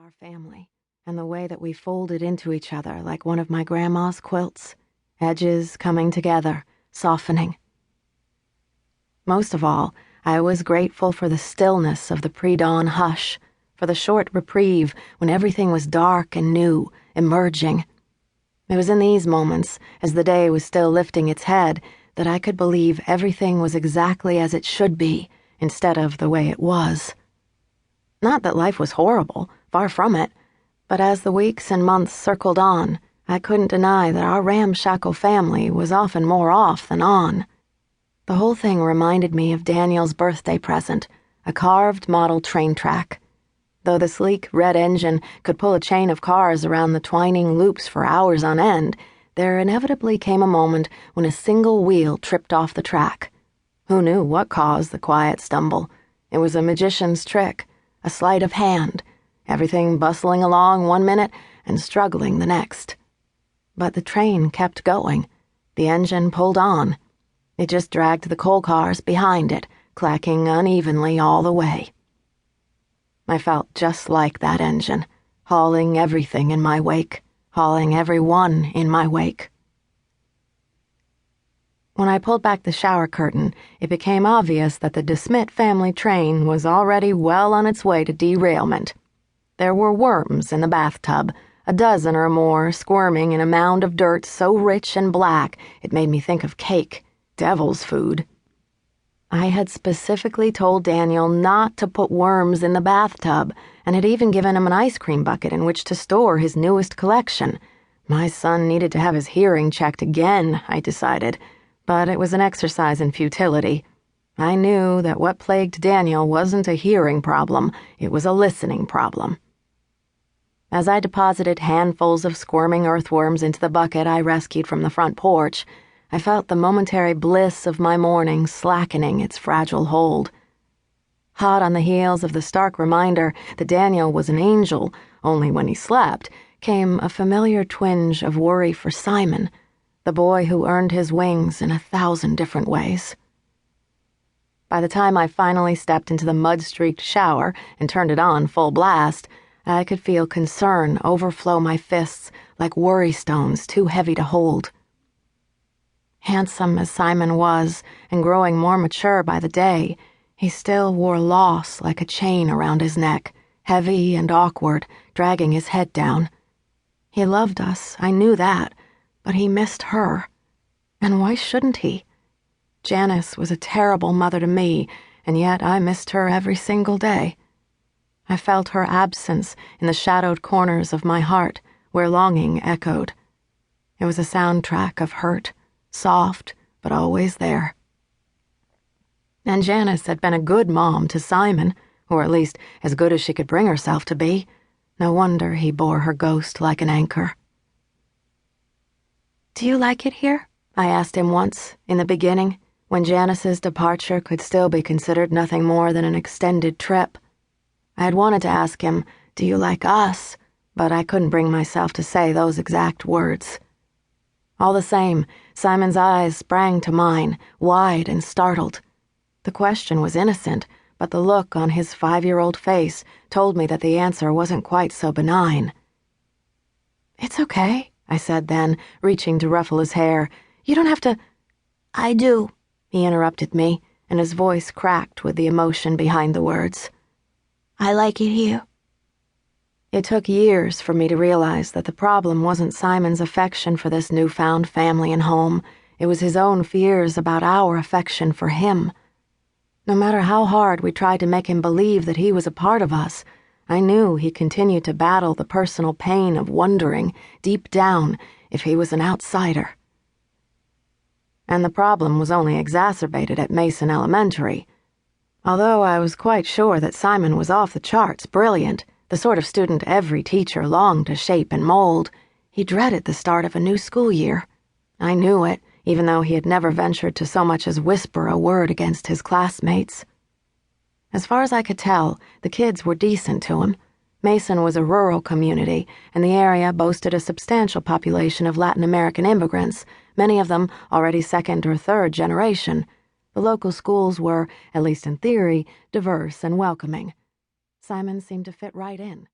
our family and the way that we folded into each other like one of my grandma's quilts, edges coming together, softening. Most of all, I was grateful for the stillness of the pre-dawn hush, for the short reprieve when everything was dark and new, emerging. It was in these moments, as the day was still lifting its head, that I could believe everything was exactly as it should be, instead of the way it was. Not that life was horrible, far from it, but as the weeks and months circled on, I couldn't deny that our ramshackle family was often more off than on. The whole thing reminded me of Daniel's birthday present, a carved model train track. Though the sleek red engine could pull a chain of cars around the twining loops for hours on end, there inevitably came a moment when a single wheel tripped off the track. Who knew what caused the quiet stumble? It was a magician's trick, a sleight of hand, everything bustling along one minute and struggling the next. But the train kept going. The engine pulled on. It just dragged the coal cars behind it, clacking unevenly all the way. I felt just like that engine, hauling everything in my wake, hauling everyone in my wake. When I pulled back the shower curtain, it became obvious that the Desmit family train was already well on its way to derailment. There were worms in the bathtub, a dozen or more squirming in a mound of dirt so rich and black it made me think of cake, devil's food. I had specifically told Daniel not to put worms in the bathtub, and had even given him an ice cream bucket in which to store his newest collection. My son needed to have his hearing checked again, I decided, but it was an exercise in futility. I knew that what plagued Daniel wasn't a hearing problem, it was a listening problem. As I deposited handfuls of squirming earthworms into the bucket I rescued from the front porch, I felt the momentary bliss of my morning slackening its fragile hold. Hot on the heels of the stark reminder that Daniel was an angel only when he slept, came a familiar twinge of worry for Simon, the boy who earned his wings in 1,000 different ways. By the time I finally stepped into the mud-streaked shower and turned it on full blast, I could feel concern overflow my fists like worry stones too heavy to hold. Handsome as Simon was, and growing more mature by the day, he still wore loss like a chain around his neck, heavy and awkward, dragging his head down. He loved us, I knew that, but he missed her. And why shouldn't he? Janice was a terrible mother to me, and yet I missed her every single day. I felt her absence in the shadowed corners of my heart, where longing echoed. It was a soundtrack of hurt, soft, but always there. And Janice had been a good mom to Simon, or at least as good as she could bring herself to be. No wonder he bore her ghost like an anchor. "Do you like it here?" I asked him once, in the beginning, when Janice's departure could still be considered nothing more than an extended trip. I had wanted to ask him, "Do you like us?" but I couldn't bring myself to say those exact words. All the same, Simon's eyes sprang to mine, wide and startled. The question was innocent, but the look on his 5-year-old face told me that the answer wasn't quite so benign. "It's okay," I said then, reaching to ruffle his hair. "You don't have to—" "I do," he interrupted me, and his voice cracked with the emotion behind the words. "I like it here." It took years for me to realize that the problem wasn't Simon's affection for this newfound family and home. It was his own fears about our affection for him. No matter how hard we tried to make him believe that he was a part of us, I knew he continued to battle the personal pain of wondering, deep down, if he was an outsider. And the problem was only exacerbated at Mason Elementary. Although I was quite sure that Simon was off the charts brilliant, the sort of student every teacher longed to shape and mold, he dreaded the start of a new school year. I knew it, even though he had never ventured to so much as whisper a word against his classmates. As far as I could tell, the kids were decent to him. Mason was a rural community, and the area boasted a substantial population of Latin American immigrants, many of them already second or third generation. The local schools were, at least in theory, diverse and welcoming. Simon seemed to fit right in.